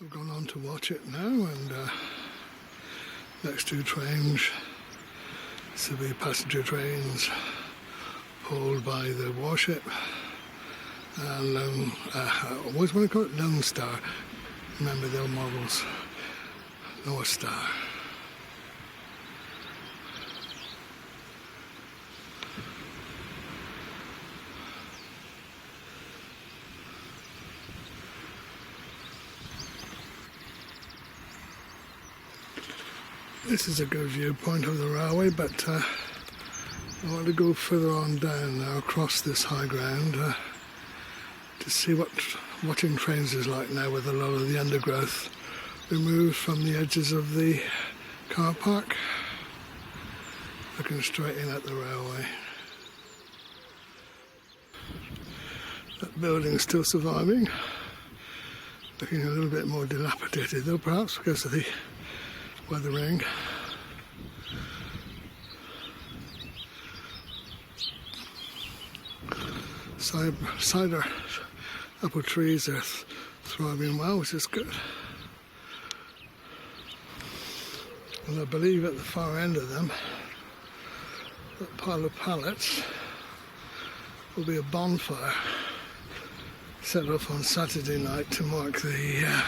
We've gone on to Watchet now, and next two trains, severe passenger trains, pulled by the Watchet and I always want to call it Lone Star. Remember the old models, North Star. This is a good viewpoint of the railway, but I want to go further on down now across this high ground to see what watching trains is like now, with a lot of the undergrowth removed from the edges of the car park, looking straight in at the railway. That building's still surviving, looking a little bit more dilapidated though, perhaps because of the weathering. Cider apple trees are thriving well, which is good. And I believe at the far end of them, that pile of pallets will be a bonfire set off on Saturday night to mark the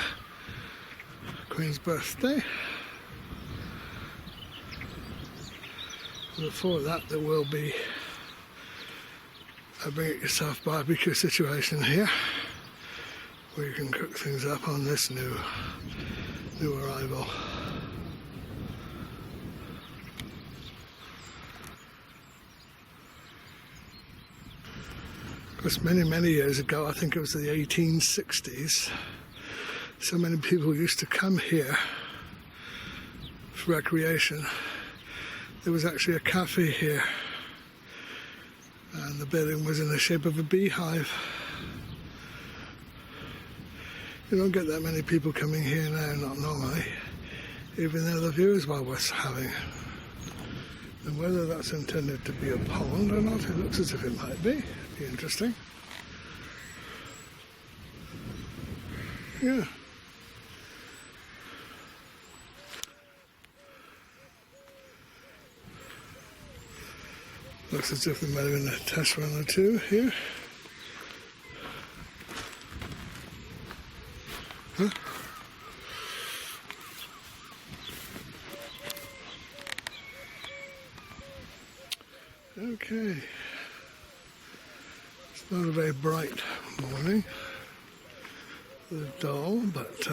Queen's birthday. Before that, there will be a bring it yourself barbecue situation here, where you can cook things up on this new arrival. Of course, many years ago, I think it was the 1860s, so many people used to come here for recreation. There was actually a cafe here, and the building was in the shape of a beehive. You don't get that many people coming here now, not normally, even though the view is well worth having. And whether that's intended to be a pond or not, it looks as if it might be. It'd be interesting. Yeah. Looks as if there might have been a test run or two here. Huh? Okay. It's not a very bright morning. A little dull, but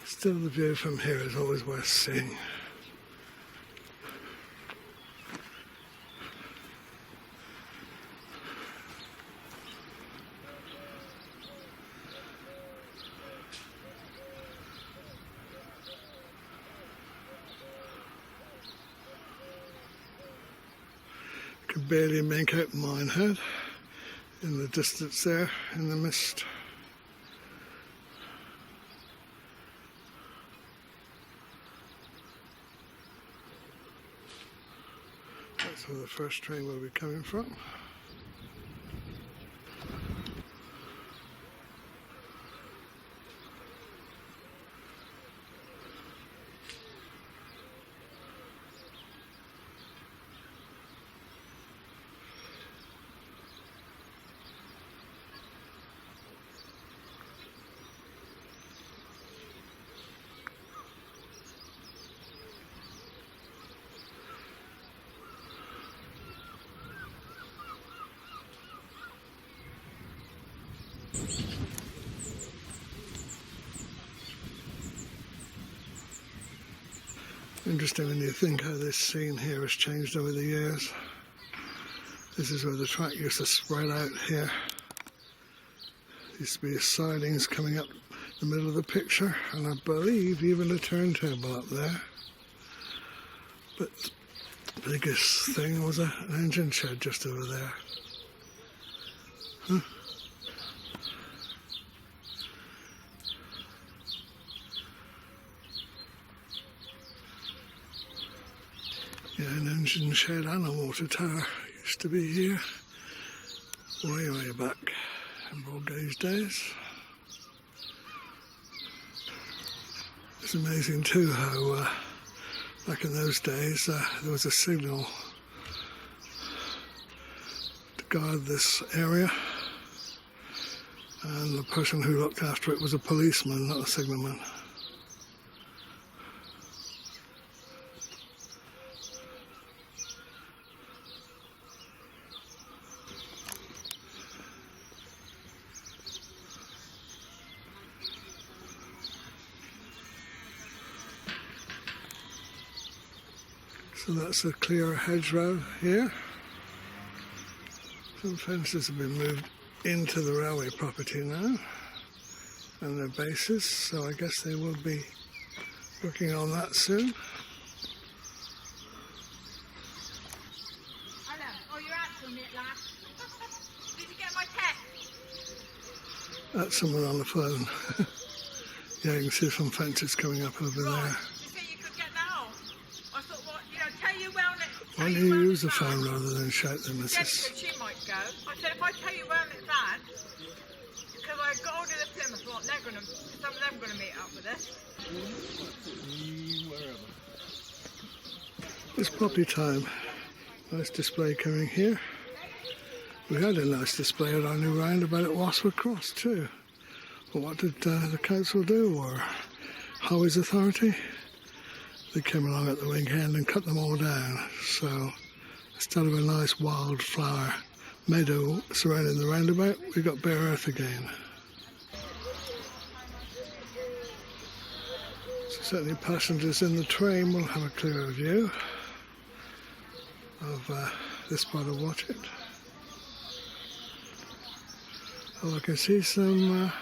still the view from here is always worth seeing. Can barely make out Minehead in the distance there in the mist. That's where the first train will be coming from. Interesting when you think how this scene here has changed over the years. This is where the track used to spread out here. Used to be sidings coming up the middle of the picture, and I believe even a turntable up there. But the biggest thing was an engine shed just over there. Huh? Yeah, an engine shed and a water tower used to be here way back in broad gauge days. It's amazing too how back in those days there was a signal to guard this area, and the person who looked after it was a policeman, not a signalman. So that's a clear hedgerow here. Some fences have been moved into the railway property now, and their bases, so I guess they will be working on that soon. Hello. Oh, you're answering it, lad. Did you get my text? That's someone on the phone. Yeah, you can see some fences coming up over there. You said you could get that on. I thought, what, tell you well it. Why don't you use the phone rather than shout them, Jenny Mrs. said she might go. I said, if I tell you well it's bad, because I got hold of the Plymouth lot, some of them are going to meet up with us. It's property time. Nice display coming here. We had a nice display at our new roundabout at Wasford Cross too. But what did the council do, or Highways Authority? They came along at the weekend and cut them all down. So instead of a nice wildflower meadow surrounding the roundabout, we got bare earth again. So certainly passengers in the train will have a clearer view of this part of Watchet. Oh, I can see some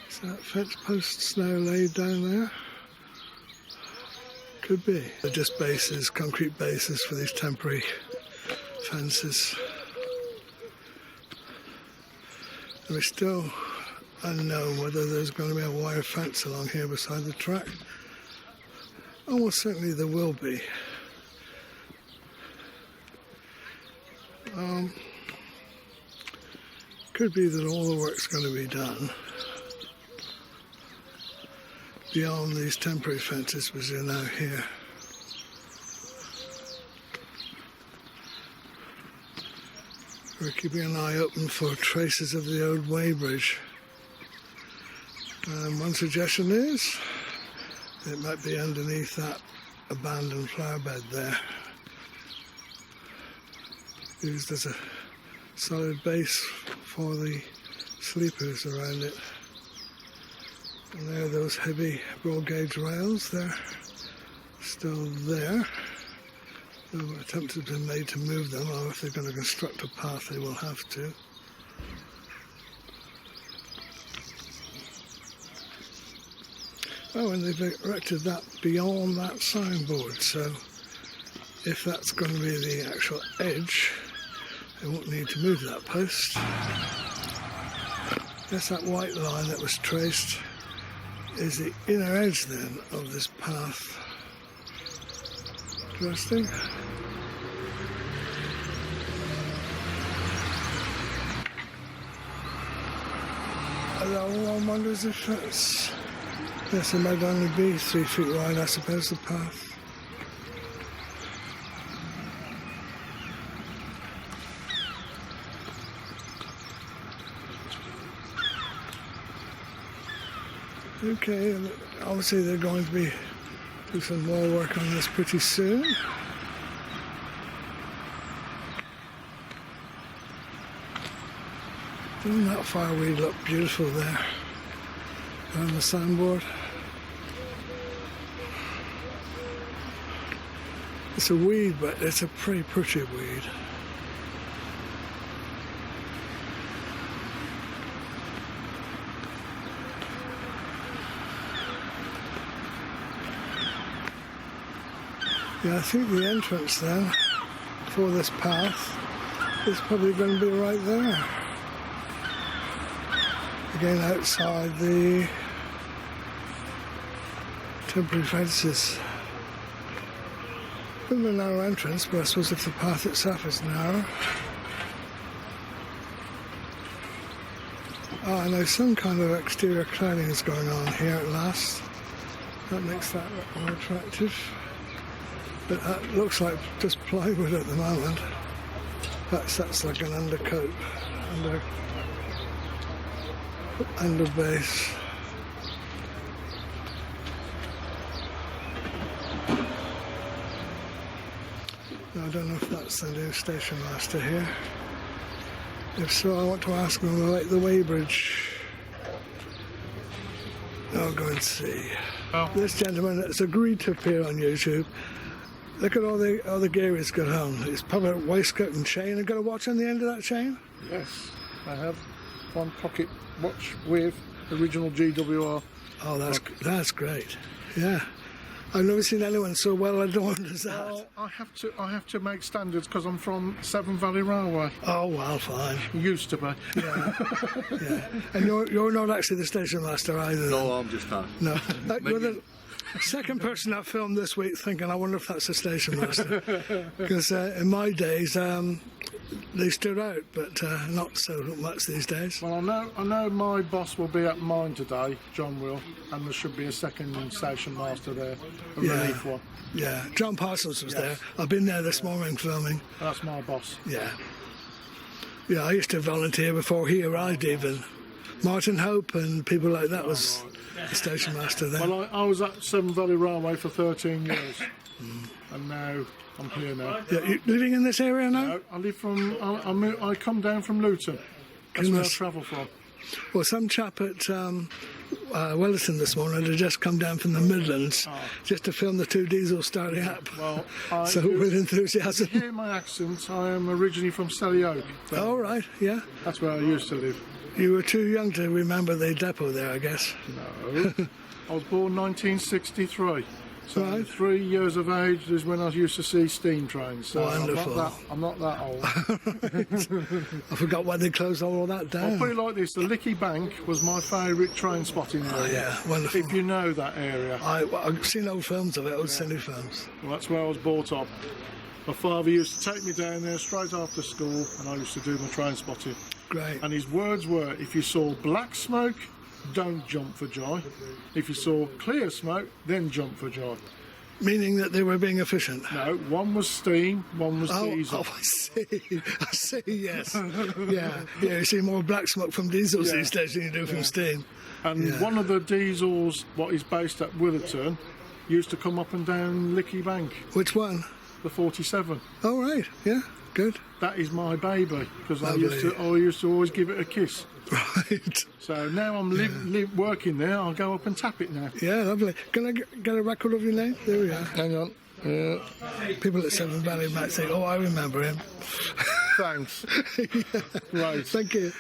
is that fence posts now laid down there. Could be. They're just bases, concrete bases for these temporary fences. And it's still unknown whether there's going to be a wire fence along here beside the track. Almost certainly there will be. Could be that all the work's going to be done beyond these temporary fences which are now here. We're keeping an eye open for traces of the old weighbridge. And one suggestion is it might be underneath that abandoned flower bed there, used as a solid base for the sleepers around it. And there are those heavy broad gauge rails, they're still there. No attempts have been made to move them, or if they're going to construct a path they will have to. Oh, and they've erected that beyond that signboard, so if that's going to be the actual edge, they won't need to move that post. Yes, that white line that was traced is the inner edge then of this path. Interesting. Although one wonders if it's... Yes, it might only be 3 feet wide, I suppose, the path. Okay, obviously they're going to be do some more work on this pretty soon. Doesn't that fireweed look beautiful there on the signboard? It's a weed, but it's a pretty pretty weed. Yeah, I think the entrance then for this path is probably going to be right there. Again, outside the temporary fences. A bit of a narrow entrance, but I suppose if the path itself is narrow. Oh, I know some kind of exterior cladding is going on here at last. That makes that look more attractive. But that looks like just plywood at the moment. That's like an undercoat, under base. I don't know if that's the new station master here. If so, I want to ask him about the weighbridge. I'll go and see. Oh. This gentleman has agreed to appear on YouTube. Look at all the gear he's got on. He's probably a waistcoat and chain. And got a watch on the end of that chain? Yes, I have one pocket watch with original GWR. Oh, that's great. Yeah. I've never seen anyone so well adorned as that. Well, I have to make standards because I'm from Severn Valley Railway. Oh, well, fine. Used to be. Yeah. Yeah. And you're not actually the station master either. No, I'm just that. No. You're the second person I've filmed this week thinking, I wonder if that's the station master. Because in my days, they stood out, but not so much these days. Well, I know my boss will be at mine today, John will, and there should be a second station master there, a relief one. Yeah, John Parsons was Yes. there. I've been there this morning filming. That's my boss. Yeah. Yeah, I used to volunteer before he arrived even. Martin Hope and people like that was the station master there. Well, I was at Severn Valley Railway for 13 years, and now I'm here now. Yeah, you living in this area now? No, I live from. I come down from Luton. That's where I Goodness. travel from. Well, some chap at Wellerton this morning had just come down from the Midlands just to film the two diesels starting up. Well, So with enthusiasm. hear my accent. I am originally from Selly Oak. Oh, right, yeah. That's where I used to live. You were too young to remember the depot there, I guess. No, I was born 1963. So Right. 3 years of age is when I used to see steam trains. So Wonderful. I'm not that old. I forgot why they closed all of that I'll down. put it like this: the Licky Bank was my favourite train spotting area. Oh, yeah, wonderful. If you know that area. I've seen old films of it, old silly films. Well, that's where I was brought up. My father used to take me down there straight after school, and I used to do my train spotting. Great. And his words were, if you saw black smoke, don't jump for joy. If you saw clear smoke, then jump for joy. Meaning that they were being efficient. No, one was steam, one was Oh, diesel. I see, yes. Yeah, you see more black smoke from diesels Yeah. these days than you do from steam. And Yeah. one of the diesels, what is based at Willerton, used to come up and down Licky Bank, Which one? the 47. Oh, right, yeah, good. That is my baby, because I Lovely. used to always give it a kiss. Right. So now I'm working there, I'll go up and tap it now. Yeah, lovely. Can I get a record of your name? There we are. Hang on. People at Severn Valley might say, oh, I remember him. Thanks. Right. Thank you.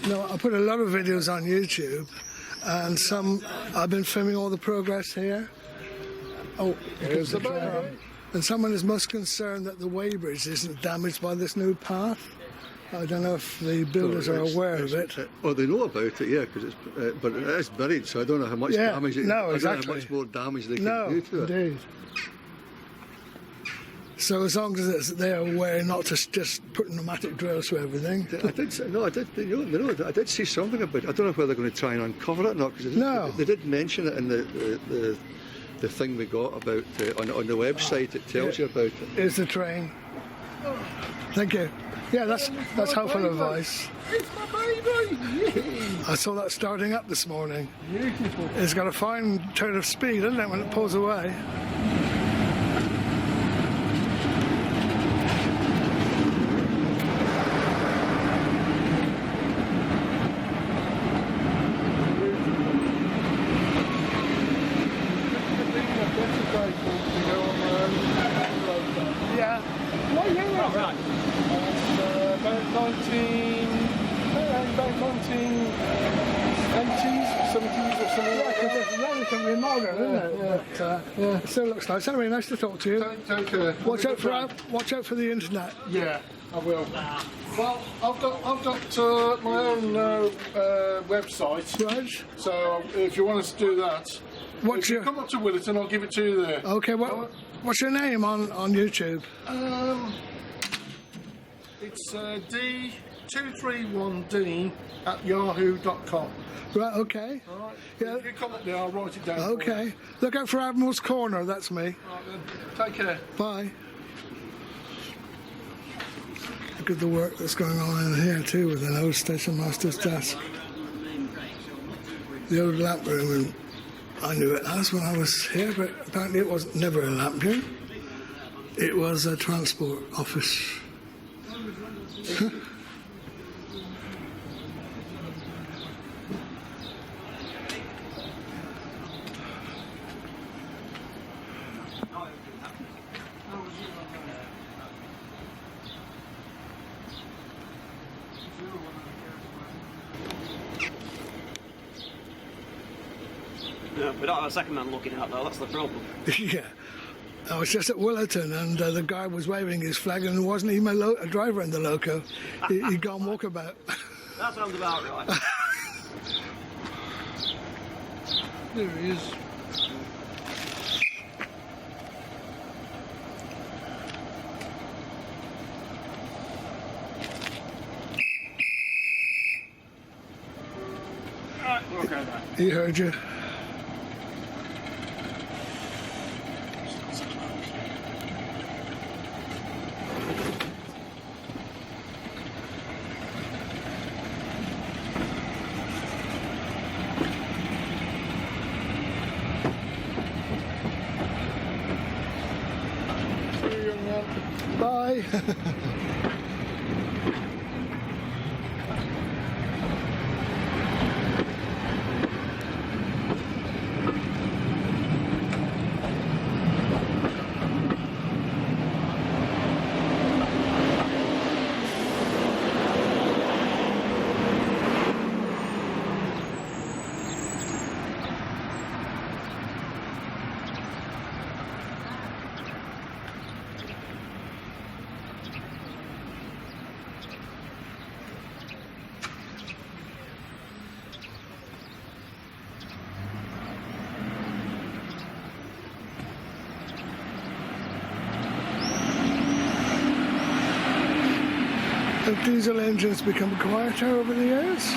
No, I put a lot of videos on YouTube, and some I've been filming all the progress here. Oh, Here's the baby. and someone is most concerned that the weighbridge isn't damaged by this new path. I don't know if the builders are aware of it. Well, they know about it, yeah, because but it is buried, so I don't know how much Yeah, damage. I no, don't know exactly. how much more damage they can No, do to it. indeed. So as long as they're aware not to just put pneumatic drills through everything. I did see something about it. I don't know whether they're going to try and uncover it or not, because No. they did mention it in the thing we got about on the website. It tells you about it. Here's the train. Thank you. Yeah, that's helpful advice. It's my baby! I saw that starting up this morning. Beautiful. It's got a fine turn of speed, isn't it, when it pulls away? Yeah. About 1980s, 70s or something like that. It's relatively modern, isn't it? Yeah. It still looks nice. Anyway, nice to talk to you. Take care. Watch out for the internet. Yeah, I will. Well, I've got my own website. Right. So if you want us to do that, What's if you your come up to Willerton, I'll give it to you there. okay? What's your name on YouTube? It's D 231dean@yahoo.com. Right, okay. All right. Yeah. If you come up there, I'll write it down. for you. Okay. Look out for Admiral's Corner, that's me. All right, then. Take care. Bye. Look at the work that's going on in here too with an old station master's desk. The old lamp room, and I knew it as when I was here, but apparently it was never a lamp room. It was a transport office. No, we don't have a second man looking out though, that's the problem. Yeah. I was just at Willerton, and the guy was waving his flag, and it wasn't even a driver in the loco. He'd gone walkabout. That sounds about right. There he is. Right, we're okay now. He heard you. See you, young man. Bye. Have diesel engines become quieter over the years?